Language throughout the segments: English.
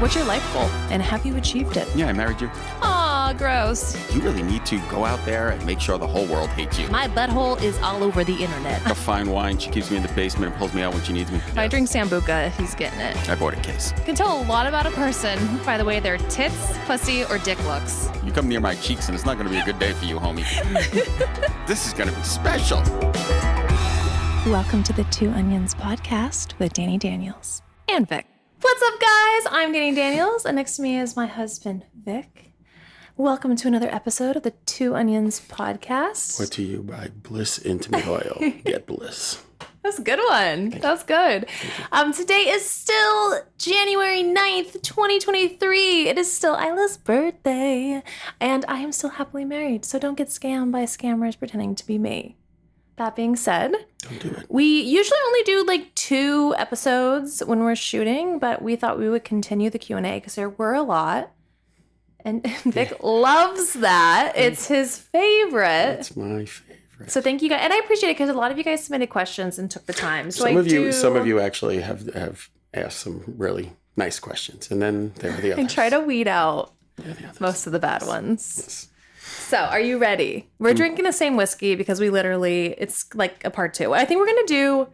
What's your life goal? And have you achieved it? Yeah, I married you. Aw, gross. You really need to go out there and make sure the whole world hates you. My butthole is all over the internet. A fine wine. She keeps me in the basement and pulls me out when she needs me. If I drink Sambuca, he's getting it. I bought a case. You can tell a lot about a person by the way their tits, pussy, or dick looks. You come near my cheeks and it's not going to be a good day for you, homie. This is going to be special. Welcome to the Two Onions podcast with Dani Daniels and Vic. What's up, guys? I'm Dani Daniels, and next to me is my husband, Vic. Welcome to another episode of the Two Onions podcast. Brought to you by Bliss Intimate Oil. Get bliss. That's a good one. That was good. Today is still January 9th, 2023. It is still Isla's birthday, and I am still happily married, so don't get scammed by scammers pretending to be me. That being said, don't do it. We usually only do like 2 episodes when we're shooting, but we thought we would continue the Q&A because there were a lot. And Vic loves that. It's his favorite. It's my favorite. So thank you guys. And I appreciate it because a lot of you guys submitted questions and took the time. So some of you actually have asked some really nice questions. And then there are the others. I try to weed out most of the bad ones. Yes. So, are you ready? We're drinking the same whiskey because it's like a part 2. I think we're going to do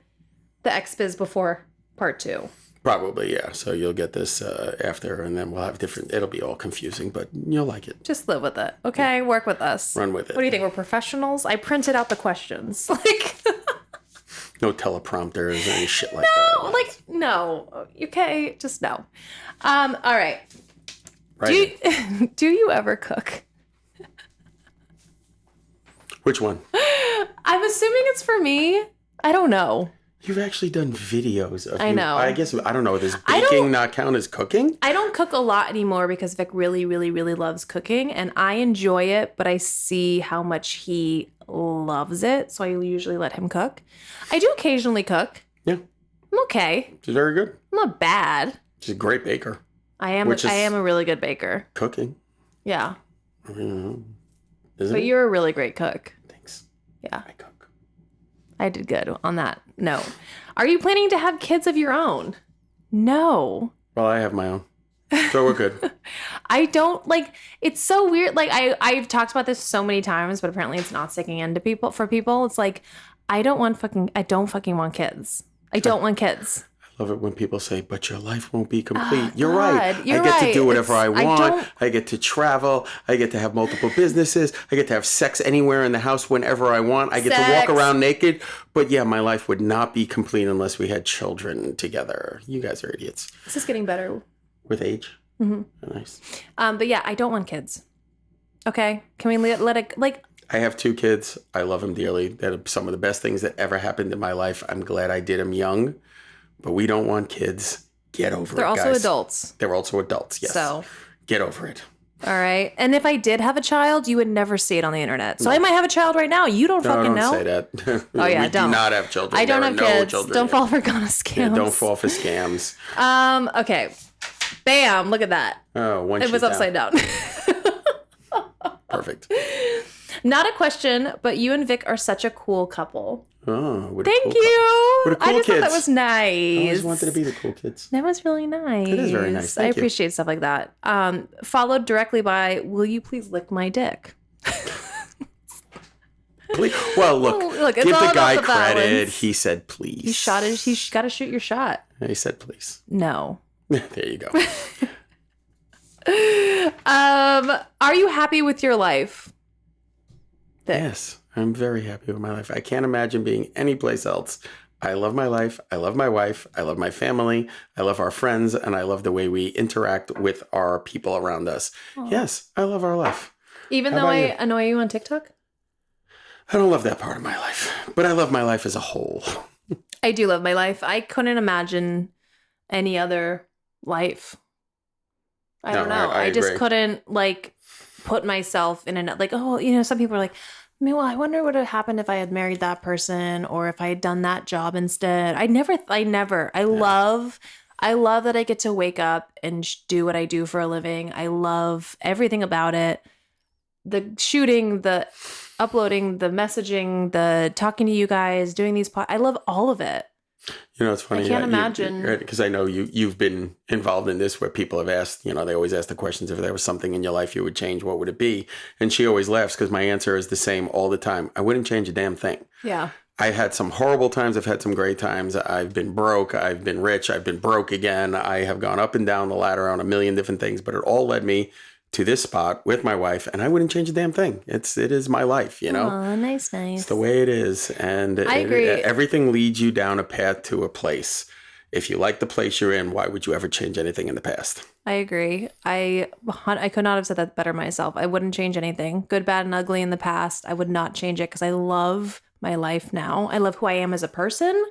the XBiz before part 2. Probably, yeah. So you'll get this after, and then we'll have it'll be all confusing, but you'll like it. Just live with it, okay? Work with us. Run with it. What do you think? We're professionals? I printed out the questions. No teleprompters or any shit like that. No. Okay, just no. All right. Right. Do you ever cook? Which one? I'm assuming it's for me. I don't know. You've actually done videos of I know. I guess, I don't know, does baking not count as cooking? I don't cook a lot anymore because Vic really, really, really loves cooking. And I enjoy it, but I see how much he loves it. So I usually let him cook. I do occasionally cook. Yeah. I'm okay. She's very good. I'm not bad. She's a great baker. I am a really good baker. Cooking. Yeah. Isn't But it? you're a really great cook. Thanks. Yeah. I cook. I did good on that. No. Are you planning to have kids of your own? No. Well, I have my own. So we're good. I don't it's so weird. I've talked about this so many times, but apparently it's not sticking into people. It's like, I don't fucking want kids. I don't want kids. I love it when people say, but your life won't be complete. You're God, right. You're I get right. to do whatever I want. I get to travel. I get to have multiple businesses. I get to have sex anywhere in the house whenever I want. I get to walk around naked. But yeah, my life would not be complete unless we had children together. You guys are idiots. This is getting better. With age? Mm-hmm. Nice. But yeah, I don't want kids. Okay? Can we let it, I have 2 kids. I love them dearly. They're some of the best things that ever happened in my life. I'm glad I did them young. But we don't want kids. Get over it, guys. They're also adults. They're also adults, yes. So. Get over it. All right. And if I did have a child, you would never see it on the internet. So I might have a child right now. You don't fucking know. Don't say that. Oh, yeah, we don't. do not have children. I don't have kids. Children Don't yet. fall for Ghana scams. Yeah, don't fall for scams. Okay. Bam. Look at that. Oh, It was upside down. Perfect. Not a question, but you and Vic are such a cool couple. Oh, Thank you. What a cool I just thought that kids. was nice. I always wanted to be the cool kids. That was really nice. It is very nice. I Thank you. appreciate stuff like that. Followed directly by, will you please lick my dick? Please. Well, look, it's give all the guy about the credit. balance. He said please. He's got to shoot your shot. He said please. No. There you go. Are you happy with your life? Vic? Yes, I'm very happy with my life. I can't imagine being anyplace else. I love my life. I love my wife. I love my family. I love our friends. And I love the way we interact with our people around us. Aww. Yes, I love our life. Even though I annoy you on TikTok? I don't love that part of my life. But I love my life as a whole. I do love my life. I couldn't imagine any other life. I don't know. I just couldn't put myself in some people are like, I wonder what would have happened if I had married that person or if I had done that job instead. I love that I get to wake up and do what I do for a living. I love everything about it. The shooting, the uploading, the messaging, the talking to you guys, doing these I love all of it. You know, it's funny. I can't imagine. Because I know you've been involved in this where people have asked, you know, they always ask the questions, if there was something in your life you would change, what would it be? And she always laughs because my answer is the same all the time. I wouldn't change a damn thing. Yeah. I've had some horrible times. I've had some great times. I've been broke. I've been rich. I've been broke again. I have gone up and down the ladder on a million different things, but it all led me to this spot with my wife, and I wouldn't change a damn thing. It is my life, you know? Oh, nice. It's the way it is. And I agree. Everything leads you down a path to a place. If you like the place you're in, why would you ever change anything in the past? I agree. I could not have said that better myself. I wouldn't change anything. Good, bad, and ugly in the past. I would not change it because I love my life now. I love who I am as a person.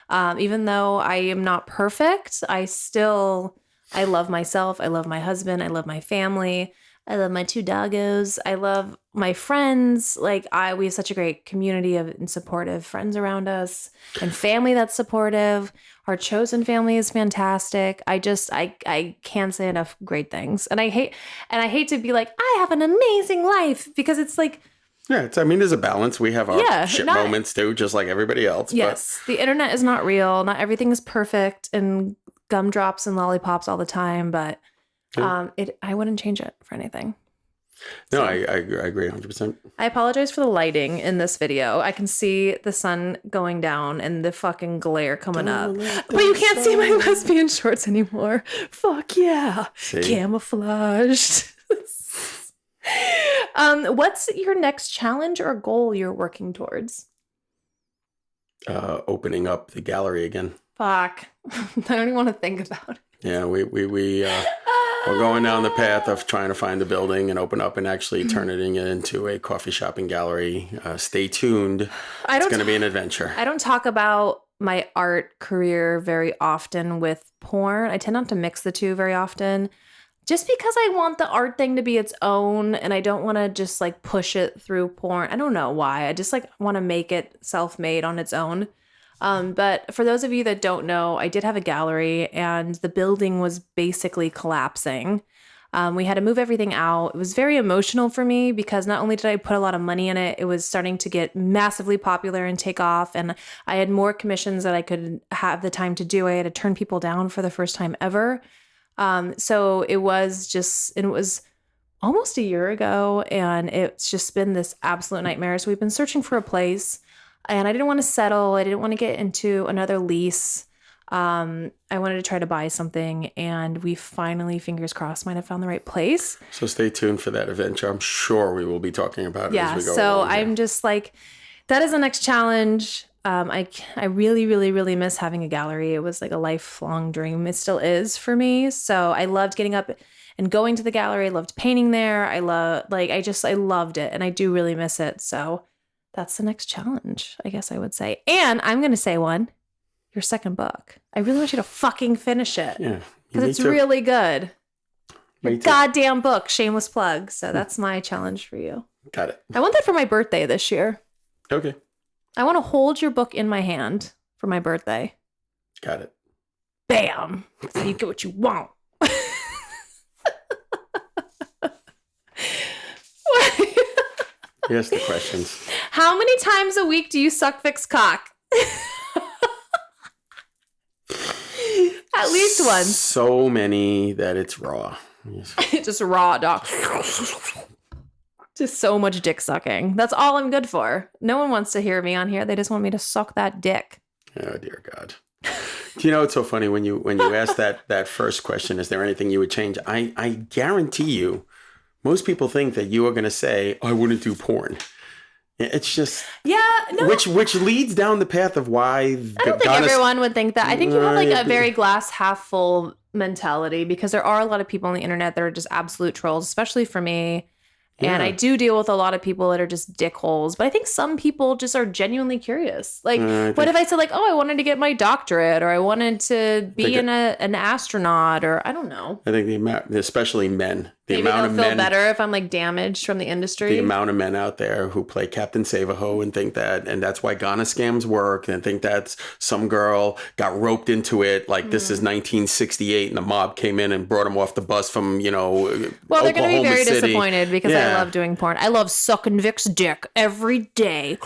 Even though I am not perfect, I love myself. I love my husband. I love my family. I love my 2 doggos. I love my friends. Like we have such a great community of and supportive friends around us and family that's supportive. Our chosen family is fantastic. I can't say enough great things. And I hate to be like, I have an amazing life, because it's like, yeah, there's a balance. We have our shit moments too, just like everybody else. Yes. But the internet is not real. Not everything is perfect and gumdrops and lollipops all the time, but I wouldn't change it for anything. No, so, I agree 100%. I apologize for the lighting in this video. I can see the sun going down and the fucking glare coming up. But you can't see my lesbian shorts anymore. Fuck yeah. See? Camouflaged. What's your next challenge or goal you're working towards? Opening up the gallery again. Fuck. I don't even want to think about it. Yeah, we're going down the path of trying to find the building and open up and actually turn it into a coffee shop and gallery. Stay tuned. It's going to be an adventure. I don't talk about my art career very often with porn. I tend not to mix the two very often, just because I want the art thing to be its own, and I don't want to just like push it through porn. I don't know why. I just like want to make it self-made on its own. But for those of you that don't know, I did have a gallery and the building was basically collapsing. We had to move everything out. It was very emotional for me because not only did I put a lot of money in it, it was starting to get massively popular and take off. And I had more commissions that I could have the time to do. I had to turn people down for the first time ever. So it was almost a year ago, and it's just been this absolute nightmare. So we've been searching for a place. And I didn't want to settle. I didn't want to get into another lease. I wanted to try to buy something, and we finally, fingers crossed, might have found the right place. So stay tuned for that adventure. I'm sure we will be talking about it as we go along. I'm just like, that is the next challenge. I really, really, really miss having a gallery. It was like a lifelong dream. It still is for me. So I loved getting up and going to the gallery. I loved painting there. I loved it, and I do really miss it. So that's the next challenge, I guess I would say. And I'm going to say one, your second book. I really want you to fucking finish it. Yeah. Because it's really good. Your goddamn book, shameless plug. So that's my challenge for you. Got it. I want that for my birthday this year. Okay. I want to hold your book in my hand for my birthday. Got it. Bam. So you get what you want. Yes, the questions. How many times a week do you suck Vic's cock? At least once. So many that it's raw. Yes. Just raw dog. Just so much dick sucking. That's all I'm good for. No one wants to hear me on here. They just want me to suck that dick. Oh, dear God. Do you know, it's so funny when you ask that first question, is there anything you would change? I guarantee you, most people think that you are going to say, I wouldn't do porn. It's just, which leads down the path of why. I don't think everyone would think that. I think you have like a very glass half full mentality, because there are a lot of people on the internet that are just absolute trolls, especially for me. Yeah. And I do deal with a lot of people that are just dickholes, but I think some people just are genuinely curious. Like, what if I said like, oh, I wanted to get my doctorate, or I wanted to be an astronaut, or I don't know. I think the amount, especially men, Maybe they'll feel better if I'm like damaged from the industry. The amount of men out there who play Captain Save-A-Ho and think that, and that's why Ghana scams work, and think that some girl got roped into it. Like this is 1968 and the mob came in and brought him off the bus from, well, they're going to be very disappointed because I love doing porn. I love sucking Vic's dick every day.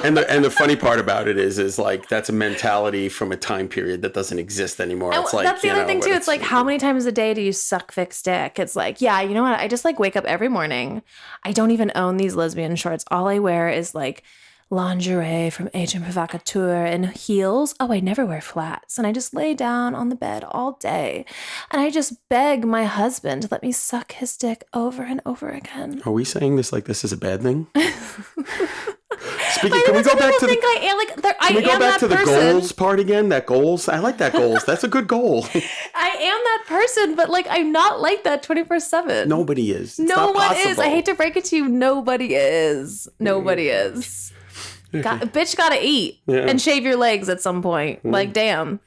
And the funny part about it is like that's a mentality from a time period that doesn't exist anymore. It's like that's the other thing too. It's like, how many times a day do you suck Vic's dick? It's like, yeah, you know what? I just like wake up every morning. I don't even own these lesbian shorts. All I wear is like lingerie from Agent Provocateur and heels. Oh, I never wear flats. And I just lay down on the bed all day. And I just beg my husband to let me suck his dick over and over again. Are we saying this like this is a bad thing? Speaking, can we go back to the, can we go back to the goals part again? That goals? I like that goals. That's a good goal. I am that person, but like I'm not like that 24/7. Nobody is. It's no one is. I hate to break it to you. Nobody is. Nobody is. Bitch gotta eat and shave your legs at some point. Like, damn.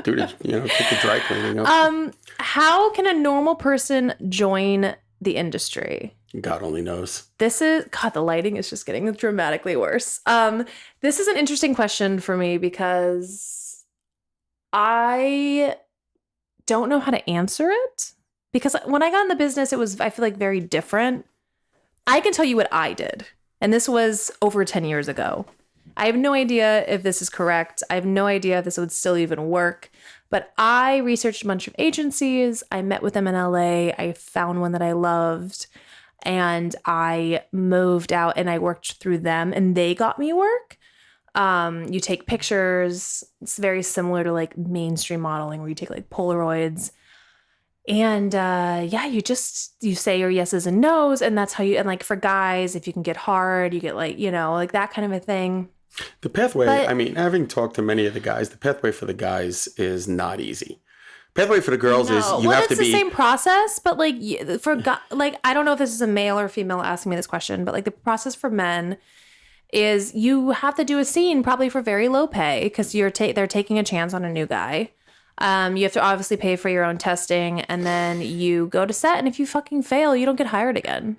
Dude, take the dry cleaning up. How can a normal person join the industry? God only knows. The lighting is just getting dramatically worse. This is an interesting question for me because I don't know how to answer it. Because when I got in the business, it was, I feel like, very different. I can tell you what I did. And this was over 10 years ago. I have no idea if this is correct. I have no idea if this would still even work. But I researched a bunch of agencies. I met with them in LA. I found one that I loved. And I moved out and I worked through them and they got me work. You take pictures. It's very similar to like mainstream modeling where you take like Polaroids. And you say your yeses and nos, and that's how and like for guys, if you can get hard, you get like, like that kind of a thing. The pathway, having talked to many of the guys, the pathway for the guys is not easy. Pathway for the girls is you have to be... It's the same process, but like for like I don't know if this is a male or female asking me this question, but like the process for men is you have to do a scene probably for very low pay because they're taking a chance on a new guy. You have to obviously pay for your own testing, and then you go to set, and if you fucking fail, you don't get hired again.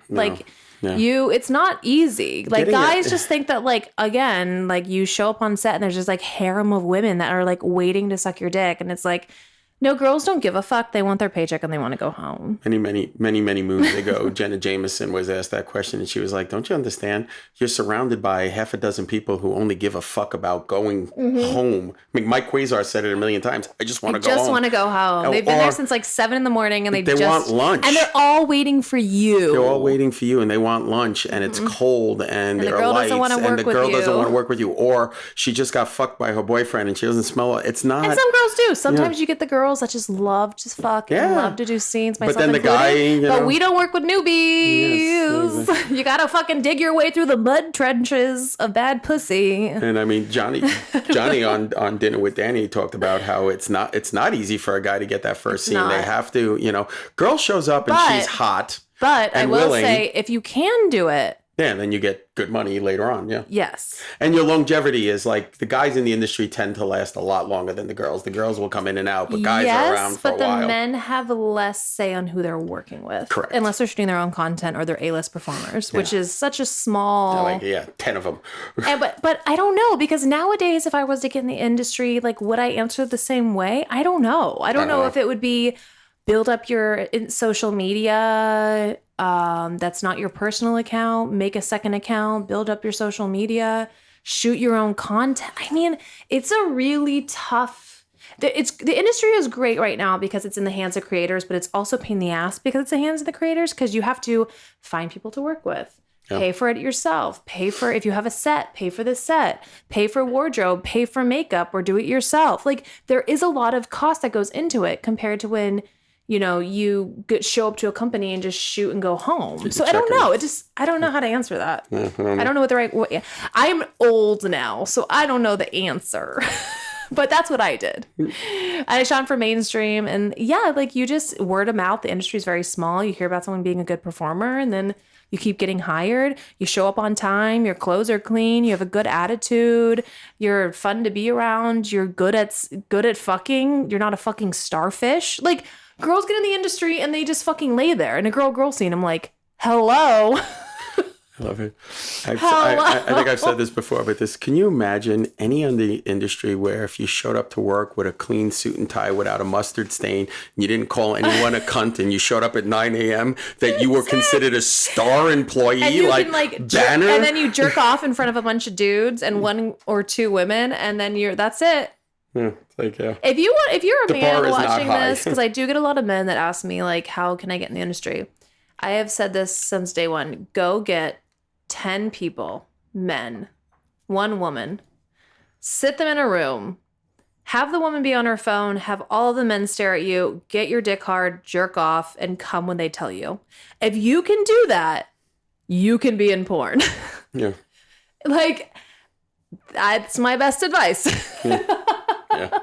It's not easy. Like guys just think that like, again, like you show up on set and there's just like harem of women that are like waiting to suck your dick. And it's like, no, girls don't give a fuck. They want their paycheck and they want to go home. Many moons ago, Jenna Jameson was asked that question and she was like, don't you understand? You're surrounded by half a dozen people who only give a fuck about going home. I mean, Mike Quasar said it a million times. I just want to go home. I just want to go home. They've been there since like 7 a.m. and they want lunch. And they're all waiting for you. They're all waiting for you and they want lunch and it's cold and there are lights and the girl doesn't want to work with you. Or she just got fucked by her boyfriend and she doesn't smell it. It's not. And some girls do. Sometimes you get the girls that just love to fuck and love to do scenes, myself included. But then the guy, but we don't work with newbies. Yes, you gotta fucking dig your way through the mud trenches of bad pussy. And I mean, Johnny on Dinner with Dani talked about how it's not easy for a guy to get that first scene. They have to, girl shows up and she's hot. But I will say, if you can do it. Yeah, and then you get good money later on, yeah. Yes. And your longevity is like, the guys in the industry tend to last a lot longer than the girls. The girls will come in and out, but guys are around for a while. Yes, but the men have less say on who they're working with. Correct. Unless they're shooting their own content or they're A-list performers, which is such a small... 10 of them. But I don't know, because nowadays, if I was to get in the industry, like, would I answer the same way? I don't know. I don't know if it would be build up your social media... that's not your personal account. Make a second account, build up your social media, shoot your own content. I mean, it's a really tough. The industry is great right now because it's in the hands of creators, but it's also a pain in the ass because it's in the hands of the creators because you have to find people to work with. Yep. Pay for it yourself. Pay for, if you have a set, pay for the set. Pay for wardrobe, pay for makeup, or do it yourself. Like, there is a lot of cost that goes into it compared to when you show up to a company and just shoot and go home. So I don't know. I don't know how to answer that. Yeah, I don't know what the right way. I'm old now, so I don't know the answer. But that's what I did. I shot for mainstream, and like you just word of mouth. The industry is very small. You hear about someone being a good performer, and then you keep getting hired. You show up on time. Your clothes are clean. You have a good attitude. You're fun to be around. You're good at fucking. You're not a fucking starfish. Like, girls get in the industry and they just fucking lay there in a girl scene. I'm like, hello. I love it. I think I've said this before, but can you imagine any in the industry where if you showed up to work with a clean suit and tie without a mustard stain, and you didn't call anyone a cunt, and you showed up at 9 a.m., that you were considered a star employee, and you like banner? And then you jerk off in front of a bunch of dudes and one or two women, and then that's it. Yeah, like, yeah. If you're a man watching this, because I do get a lot of men that ask me, like, how can I get in the industry? I have said this since day one. Go get 10 people, men, one woman, sit them in a room, have the woman be on her phone, have all of the men stare at you, get your dick hard, jerk off, and come when they tell you. If you can do that, you can be in porn. Yeah. Like, that's my best advice. Yeah.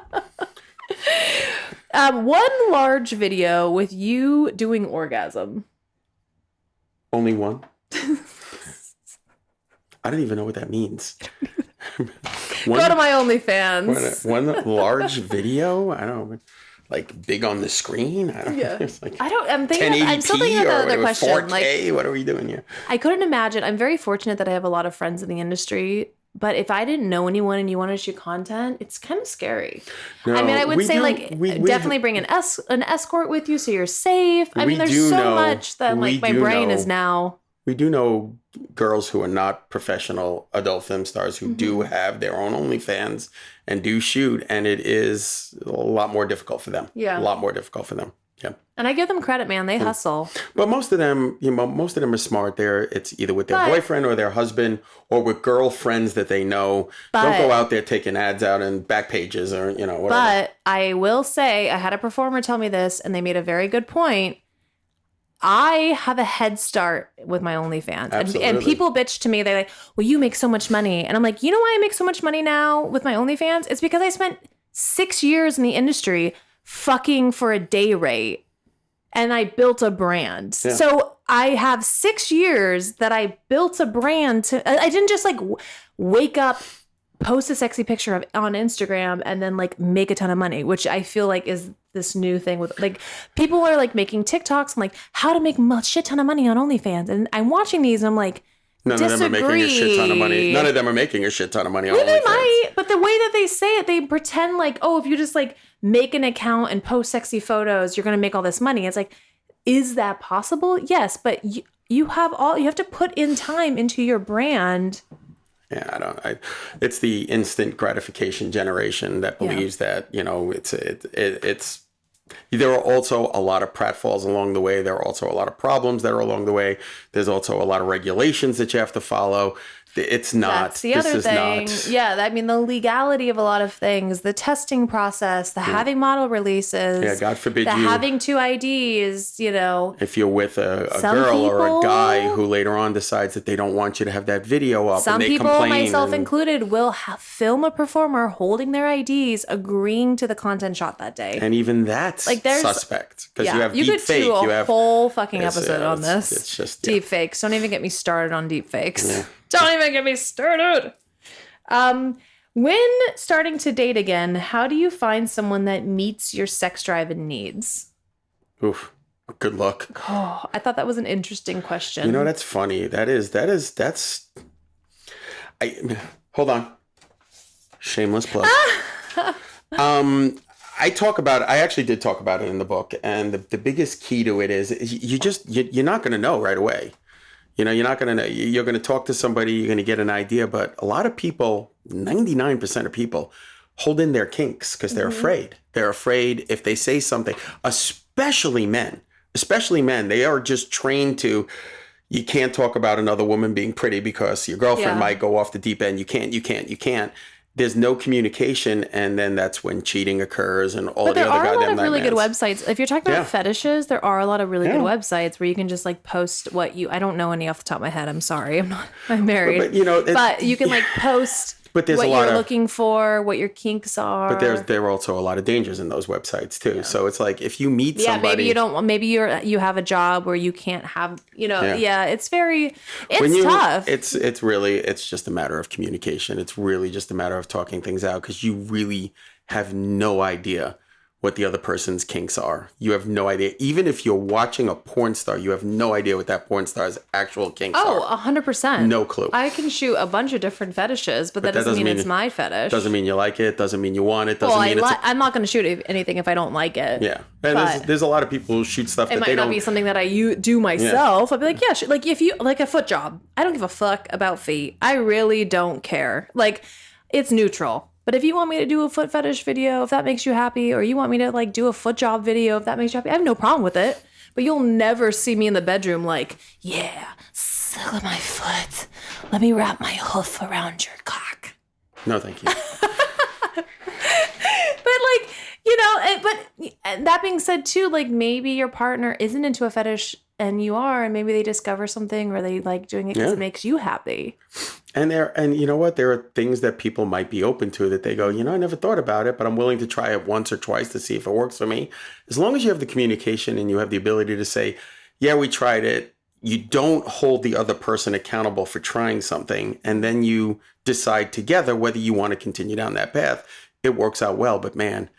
One large video with you doing orgasm. Only one? I don't even know what that means. Go to my OnlyFans. One large video? I don't know. Like big on the screen? I don't know. Like I'm still thinking about the other question. 4K? Like, what are we doing here? I couldn't imagine. I'm very fortunate that I have a lot of friends in the industry. But if I didn't know anyone and you wanted to shoot content, it's kind of scary. No, I mean, I would say definitely bring an escort with you so you're safe. I mean, there's so much that like my brain is now. We do know girls who are not professional adult film stars who do have their own OnlyFans and do shoot, and it is a lot more difficult for them. Yeah, a lot more difficult for them. Yeah. And I give them credit, man. They hustle. But most of them, are smart. It's either with their boyfriend or their husband or with girlfriends that they know. Don't go out there taking ads out in back pages or, whatever. But I will say, I had a performer tell me this, and they made a very good point. I have a head start with my OnlyFans. And people bitch to me. They're like, well, you make so much money. And I'm like, you know why I make so much money now with my OnlyFans? It's because I spent 6 years in the industry fucking for a day rate. And I built a brand. Yeah. So I have 6 years that I built a brand. I didn't just like wake up, post a sexy picture on Instagram and then like make a ton of money, which I feel like is this new thing with like people are like making TikToks and like how to make a shit ton of money on OnlyFans. And I'm watching these and I'm like, None of them are making a shit ton of money. None of them are making a shit ton of money on OnlyFans. They might, but the way that they say it, they pretend like, oh, if you just like make an account and post sexy photos, you're going to make all this money. It's like, is that possible? Yes, but you have to put in time into your brand. Yeah, it's the instant gratification generation that believes that, it's there are also a lot of pratfalls along the way. There are also a lot of problems that are along the way. There's also a lot of regulations that you have to follow. It's not. That's the other thing. Yeah, I mean, the legality of a lot of things, the testing process, the having model releases. Yeah, God forbid having 2 IDs, If you're with a girl or a guy who later on decides that they don't want you to have that video up and they complain. Some people, myself included, will film a performer holding their IDs, agreeing to the content shot that day. And even that's suspect. Because you have deep fake. You could do a whole fucking episode on this. It's just deep fakes. Don't even get me started on deep fakes. Yeah. Don't even get me started. When starting to date again, how do you find someone that meets your sex drive and needs? Oof. Good luck. Oh, I thought that was an interesting question. That's funny. Hold on. Shameless plug. I actually did talk about it in the book. And the biggest key to it is you're not going to know right away. You're not going to know. You're going to talk to somebody, you're going to get an idea. But a lot of people, 99% of people, hold in their kinks because they're afraid. They're afraid if they say something, especially men. They are just trained to, you can't talk about another woman being pretty because your girlfriend might go off the deep end. You can't. There's no communication, and then that's when cheating occurs and all the other goddamn nightmares. But there are a lot of really good websites. If you're talking about fetishes, there are a lot of really good websites where you can just like post I don't know any off the top of my head. I'm sorry. I'm married. But you can like post what you're looking for, what your kinks are. But there are also a lot of dangers in those websites too. Yeah. So it's like if you meet somebody, maybe you have a job where you can't have, it's tough. It's just a matter of communication. It's really just a matter of talking things out because you really have no idea what the other person's kinks are. You have no idea. Even if you're watching a porn star, you have no idea what that porn star's actual kinks are. 100%. No clue. I can shoot a bunch of different fetishes, but that doesn't mean it's my fetish. Doesn't mean you like it. Doesn't mean you want it. I'm not going to shoot anything if I don't like it. Yeah. And there's a lot of people who shoot stuff that they don't. It might not be something that I do myself. Yeah. I'd be like, yeah, like if you like a foot job, I don't give a fuck about feet. I really don't care. Like, it's neutral. But if you want me to do a foot fetish video, if that makes you happy, or you want me to like do a foot job video, if that makes you happy, I have no problem with it. But you'll never see me in the bedroom like, yeah, suck on my foot. Let me wrap my hoof around your cock. No, thank you. But like, but that being said too, like maybe your partner isn't into a fetish and you are, and maybe they discover something or they like doing it because it makes you happy. And you know what? There are things that people might be open to that they go, I never thought about it, but I'm willing to try it once or twice to see if it works for me. As long as you have the communication and you have the ability to say, yeah, we tried it. You don't hold the other person accountable for trying something. And then you decide together whether you want to continue down that path. It works out well. But man,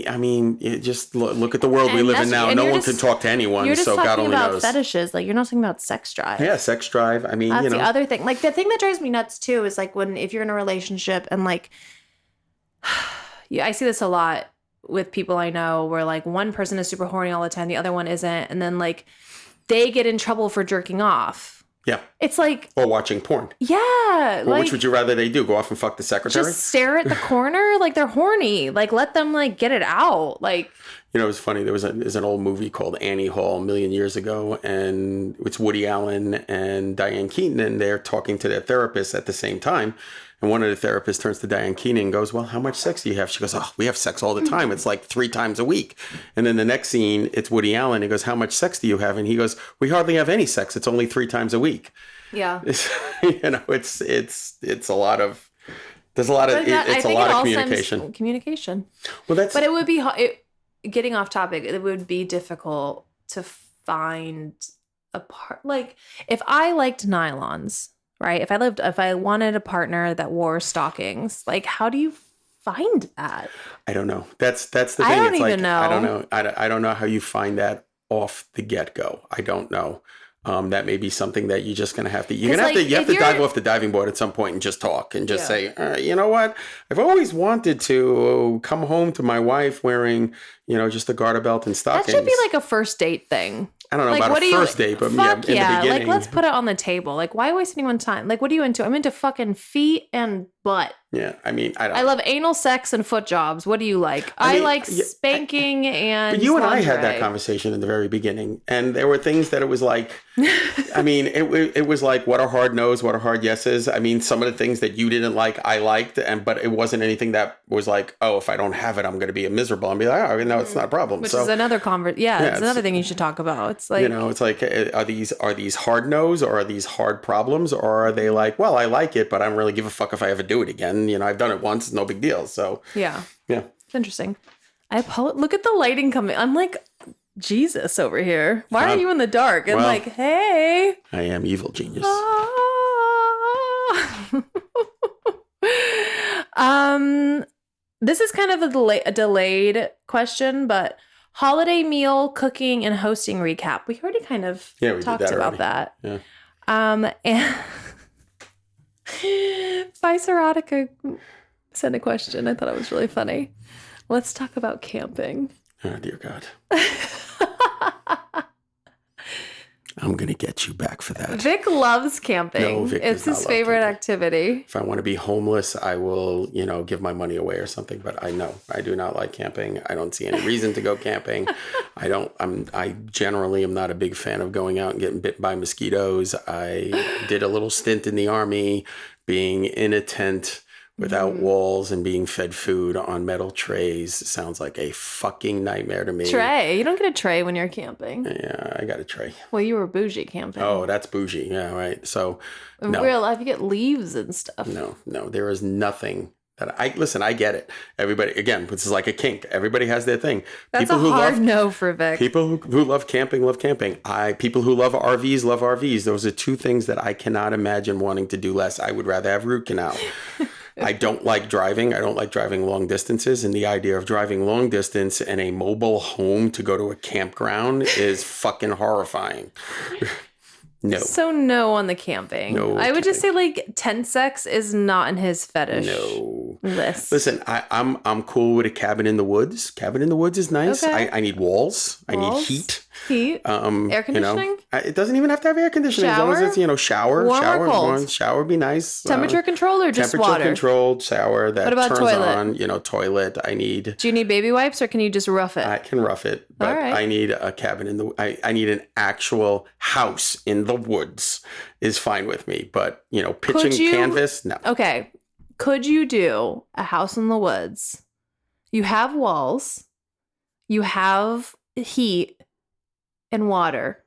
I mean, just look at the world we live in now. No one can talk to anyone, so God only knows. You're just talking about fetishes. Like, you're not talking about sex drive. Yeah, sex drive. I mean, that's the other thing. Like, the thing that drives me nuts, too, is, like, if you're in a relationship and, like, I see this a lot with people I know where, like, one person is super horny all the time, the other one isn't, and then, like, they get in trouble for jerking off. Yeah. It's like... Or watching porn. Yeah. Well, like, which would you rather they do? Go off and fuck the secretary? Just stare at the corner? Like, they're horny. Like, let them, like, get it out. Like... It was funny. There's an old movie called Annie Hall a million years ago, and it's Woody Allen and Diane Keaton, and they're talking to their therapist at the same time. And one of the therapists turns to Diane Keaton and goes, well, how much sex do you have? She goes, oh, we have sex all the time. It's like 3 times a week. And then the next scene, it's Woody Allen. He goes, how much sex do you have? And he goes, we hardly have any sex. It's only 3 times a week. Yeah. It's a lot of, there's a lot of, it's a lot of communication. Communication. Well, but it would be, getting off topic, it would be difficult to find a part. Like, if I liked nylons, right? If I wanted a partner that wore stockings, like, how do you find that? I don't know. That's the thing. I don't even know. I don't know. I don't know how you find that off the get-go. I don't know. That may be something that you're just going to have to, you have to dive off the diving board at some point and just talk and just say, you know what? I've always wanted to come home to my wife wearing, just a garter belt and stockings. That should be like a first date thing. I don't know about a first date, but in the beginning. Like, let's put it on the table. Like, why waste anyone's time? Like, what are you into? I'm into fucking feet and butt. Yeah, I mean, I love anal sex and foot jobs. What do you like? I like spanking and But you and lingerie. I had that conversation in the very beginning, and there were things that it was like, I mean, it was like, what are hard no's, what are hard yeses? I mean, some of the things that you didn't like, I liked, but it wasn't anything that was like, oh, if I don't have it, I'm going to be miserable. And be like, oh, no, it's not a problem. Which is another it's another thing you should talk about. It's like, it's like, are these hard no's, or are these hard problems, or are they like, well, I like it, but I don't really give a fuck if I ever do it again. I've done it once, it's no big deal. So yeah, it's interesting. Look at the lighting coming. I'm like, Jesus over here. Why are you in the dark? And like, hey, I am evil genius. This is kind of a delayed question, but holiday meal cooking and hosting recap. We already kind of talked about that. Yeah. And Vice Erotica sent a question. I thought it was really funny. Let's talk about camping. Oh, dear God. I'm going to get you back for that. Vic loves camping. No, Vic it's his favorite activity. If I want to be homeless, I will, give my money away or something. But I do not like camping. I don't see any reason to go camping. I generally am not a big fan of going out and getting bit by mosquitoes. I did a little stint in the Army, being in a tent without walls and being fed food on metal trays. Sounds like a fucking nightmare to me. Tray? You don't get a tray when you're camping. Yeah, I got a tray. Well, you were bougie camping. Oh, that's bougie. Yeah, right. So, in real life, you get leaves and stuff. No, there is nothing that I get it. Everybody, again, this is like a kink. Everybody has their thing. That's a hard no for Vic. People who love camping, love camping. People who love RVs, love RVs. Those are 2 things that I cannot imagine wanting to do less. I would rather have root canal. I don't like driving. I don't like driving long distances. And the idea of driving long distance in a mobile home to go to a campground is fucking horrifying. No. So no on the camping. No. I would just say like tent sex is not in his fetish list. Listen, I'm cool with a cabin in the woods. Cabin in the woods is nice. Okay. I need walls. I need heat. Air conditioning? It doesn't even have to have air conditioning. Shower? As long as it's, shower. Warm or cold? Shower would be nice. Temperature control or just water? Temperature controlled shower that turns toilet? On. Toilet. I need. Do you need baby wipes or can you just rough it? I can rough it, but I need a cabin in the. I need an actual house in the woods is fine with me, but pitching canvas, no. Okay, could you do a house in the woods? You have walls, you have heat and water,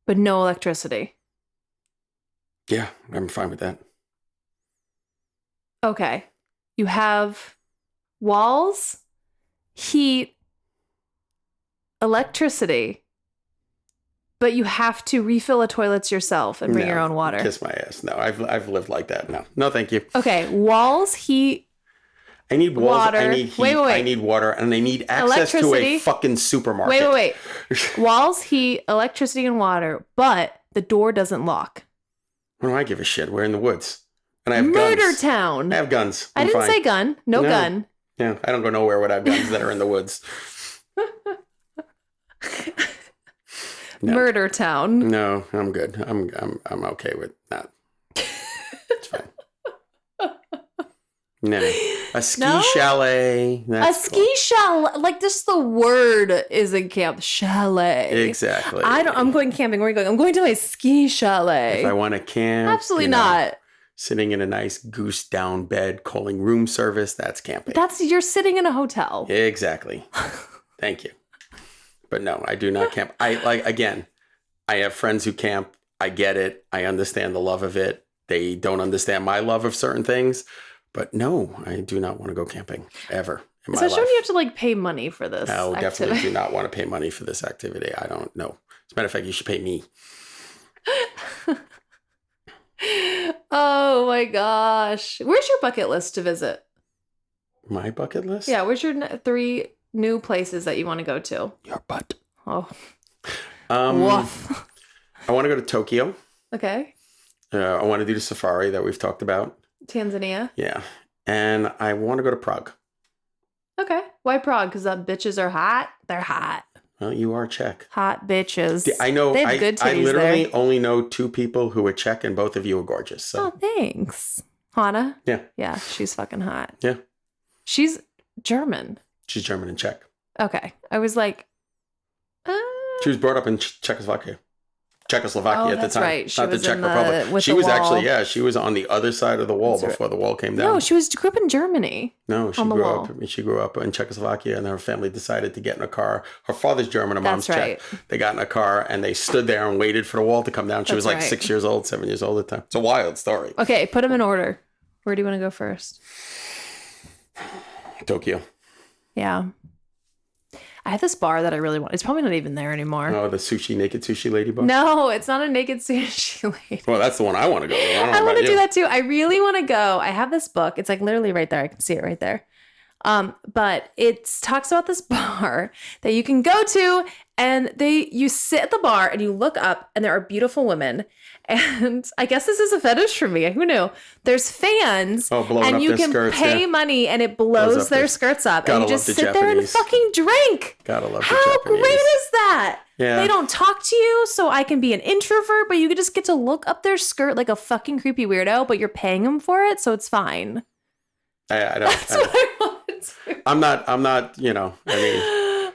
but no electricity. Yeah, I'm fine with that. Okay, you have walls, heat, electricity, but you have to refill the toilets yourself and bring your own water. Kiss my ass. No, I've lived like that. No, thank you. Okay, walls, heat. I need walls. Water. I need heat. Wait. I need water, and I need access to a fucking supermarket. Wait. Walls, heat, electricity, and water, but the door doesn't lock. What do I give a shit? We're in the woods, and I have Murder guns. town. I have guns. I didn't say gun. No gun. Yeah, I don't go nowhere without guns that are in the woods. No. Murder town. No, I'm good. I'm okay with that. It's fine. No. A ski chalet. Ski chalet. Like just the word is in camp. Chalet. Exactly. I'm going camping. Where are you going? I'm going to my ski chalet. If I want to camp. Absolutely not. Sitting in a nice goose down bed, calling room service. That's camping. You're sitting in a hotel. Exactly. Thank you. But no, I do not camp. I have friends who camp. I get it. I understand the love of it. They don't understand my love of certain things. But no, I do not want to go camping ever in my life. Especially when you have to like pay money for this activity. Definitely do not want to pay money for this activity. I don't know. As a matter of fact, you should pay me. Oh my gosh. Where's your bucket list to visit? My bucket list? Yeah, where's your 3 new places that you want to go to? Your butt. Oh. Woof. I want to go to Tokyo. Okay. I want to do the safari that we've talked about. Tanzania. Yeah. And I want to go to Prague. Okay. Why Prague? Because the bitches are hot? They're hot. Well, you are Czech. Hot bitches. I know. They have good titties I literally there. only know 2 people who are Czech, and both of you are gorgeous. So. Oh, thanks. Hannah? Yeah. Yeah, she's fucking hot. Yeah. She's German. She's German and Czech. Okay. I was like... She was brought up in Czechoslovakia at the time. That's right. Not the Czech Republic. She was actually, she was on the other side of the wall before the wall came down. No, she grew up in Germany. No, she grew up in Czechoslovakia, and her family decided to get in a car. Her father's German, her mom's Czech. They got in a car and they stood there and waited for the wall to come down. She was like 6 years old, 7 years old at the time. It's a wild story. Okay, put them in order. Where do you want to go first? Tokyo. Yeah. I have this bar that I really want. It's probably not even there anymore. Oh, the naked sushi lady bar? No, it's not a naked sushi lady. Well, that's the one I want to go to. I want to do that too. I really want to go. I have this book. It's like literally right there. I can see it right there. But it talks about this bar that you can go to, and you sit at the bar and you look up and there are beautiful women. And I guess this is a fetish for me. Who knew? There's fans, and you can pay money, and it blows their skirts up, and you just sit there and fucking drink. Gotta love the Japanese. How great is that? Yeah. They don't talk to you, so I can be an introvert, but you can just get to look up their skirt like a fucking creepy weirdo, but you're paying them for it, so it's fine. I don't. That's what I want to. I'm not.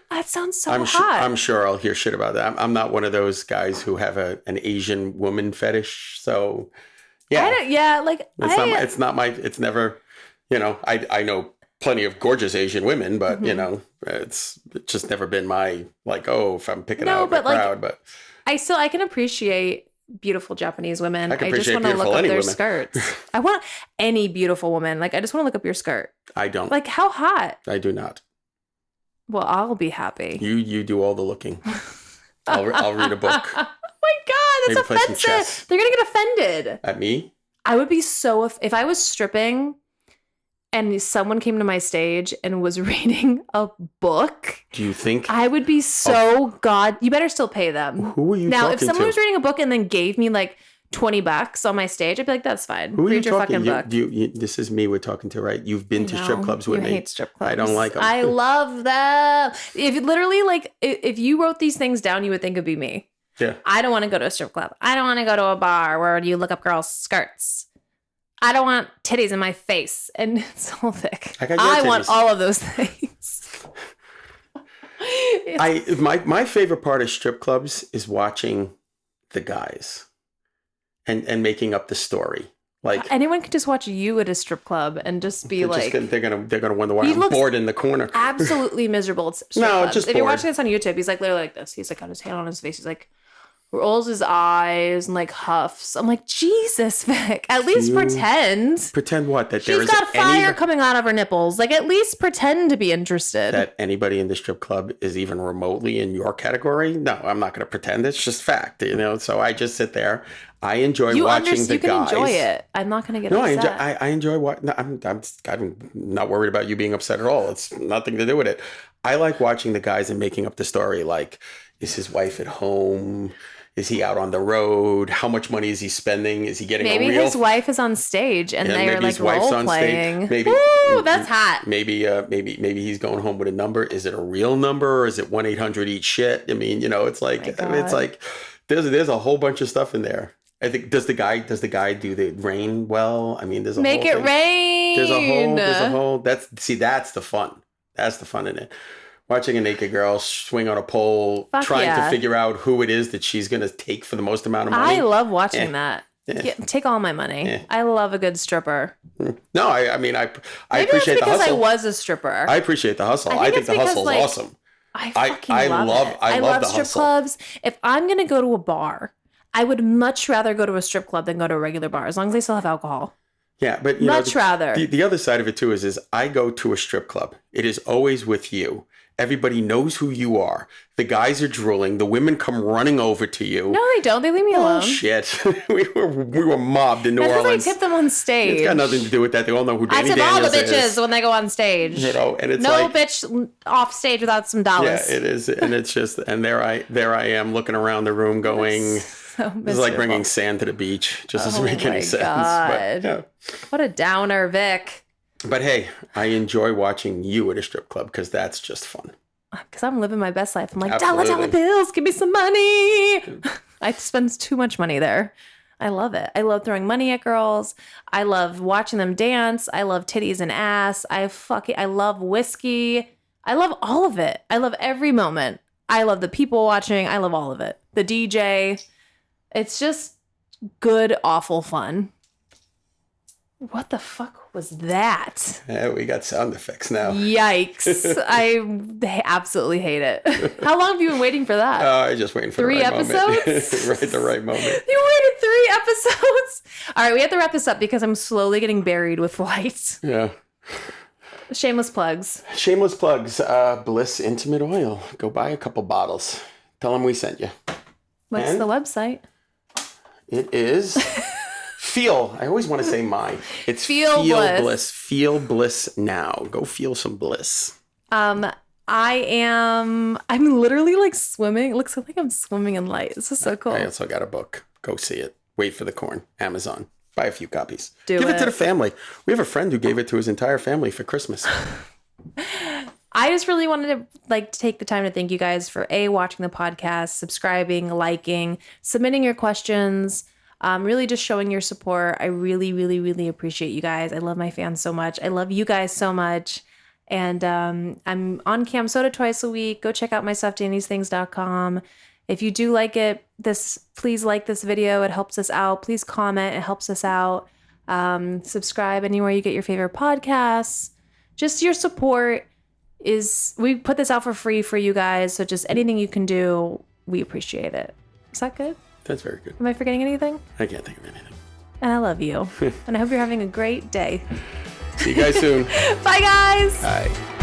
That sounds so hot. I'm sure I'll hear shit about that. I'm not one of those guys who have an Asian woman fetish. So, yeah. It's never, I know plenty of gorgeous Asian women, but, it's just never been my, if I'm picking out a crowd. But I can appreciate beautiful Japanese women. I just want to look up their women. Skirts. I want any beautiful woman. I just want to look up your skirt. I don't. How hot? I do not. Well, I'll be happy. You do all the looking. I'll read a book. Oh my God, that's offensive. They're going to get offended. At me? I would be so... If I was stripping and someone came to my stage and was reading a book, do you think I would be so you better still pay them. Who are you now, talking if someone to? was reading a book and then gave me like $20 on my stage, I'd be like, that's fine. Who are Read you your talking? fucking book. This is me we're talking to, right? You've been to strip clubs with me. You hate strip clubs. I don't like them. I love them. If literally, like, if you wrote these things down, you would think it'd be me. Yeah. I don't want to go to a strip club. I don't want to go to a bar where you look up girls' skirts. I don't want titties in my face and so thick. I want all of those things. My favorite part of strip clubs is watching the guys and making up the story. Like anyone could just watch you at a strip club and just be like, they're gonna wonder why I'm bored in the corner. Absolutely miserable. Just bored. If you're watching this on YouTube, he's like literally like this. He's like got his hand on his face. He's like rolls his eyes and like huffs. I'm like, Jesus, Vic. At least pretend. Pretend what? That there is got fire coming out of her nipples. Like, at least pretend to be interested. That anybody in the strip club is even remotely in your category? No, I'm not going to pretend. It's just fact, So I just sit there. I enjoy watching the guys. You can enjoy it. I'm not going to get upset. I enjoy what. No, I'm not worried about you being upset at all. It's nothing to do with it. I like watching the guys and making up the story. Like, is his wife at home? Is he out on the road? How much money is he spending? Is he getting maybe his wife is on stage and they're like role playing. Maybe that's hot. Maybe he's going home with a number. Is it a real number or is it 1-800 eat shit? I mean, it's like there's a whole bunch of stuff in there. I think does the guy do the rain well? I mean, there's a make whole it rain. There's a whole that's the fun. That's the fun in it. Watching a naked girl swing on a pole, trying to figure out who it is that she's going to take for the most amount of money. I love watching that. Take all my money. I love a good stripper. No, I appreciate the hustle. I was a stripper. I appreciate the hustle. I think the hustle's awesome. I love the strip hustle. clubs. If I'm going to go to a bar, I would much rather go to a strip club than go to a regular bar, as long as they still have alcohol. Yeah, but much rather. The other side of it too is I go to a strip club. It is always with you. Everybody knows who you are. The guys are drooling. The women come running over to you. No, they don't. They leave me alone. Shit. we were mobbed in New Orleans. That's because I tip them on stage. It's got nothing to do with that. They all know who Danny Daniels is. I tip all the bitches when they go on stage. And it's no bitch off stage without some dollars. Yeah, it is. And it's just, and there I am looking around the room going, so it's like bringing sand to the beach. Just doesn't make any sense. God. But, what a downer, Vic. But hey, I enjoy watching you at a strip club because that's just fun. Because I'm living my best life. I'm like, dollar bills, give me some money. I spend too much money there. I love it. I love throwing money at girls. I love watching them dance. I love titties and ass. I love whiskey. I love all of it. I love every moment. I love the people watching. I love all of it. The DJ. It's just good, awful fun. What the fuck was that? Yeah, we got sound effects now. Yikes. I absolutely hate it. How long have you been waiting for that? I just waiting for 3 the right episodes? Right, the right moment. You waited 3 episodes? All right, we have to wrap this up because I'm slowly getting buried with lights. Yeah. Shameless plugs. Shameless plugs. Bliss Intimate Oil. Go buy a couple bottles. Tell them we sent you. What's the website? It is... I always want to say mine. It's Feel Bliss. Feel Bliss now. Go feel some bliss. I'm literally like swimming. It looks like I'm swimming in light. This is so cool. I also got a book. Go see it. Wait for the Corn. Amazon. Buy a few copies. Give it to the family. We have a friend who gave it to his entire family for Christmas. I just really wanted to take the time to thank you guys for watching the podcast, subscribing, liking, submitting your questions. Really just showing your support. I really, really, really appreciate you guys. I love my fans so much. I love you guys so much. And I'm on Cam Soda twice a week. Go check out my stuff, Dani'sThings.com. If you do like it, please like this video. It helps us out. Please comment. It helps us out. Subscribe anywhere you get your favorite podcasts. Just your support we put this out for free for you guys. So just anything you can do, we appreciate it. Is that good? That's very good. Am I forgetting anything? I can't think of anything. And I love you. And I hope you're having a great day. See you guys soon. Bye, guys. Bye.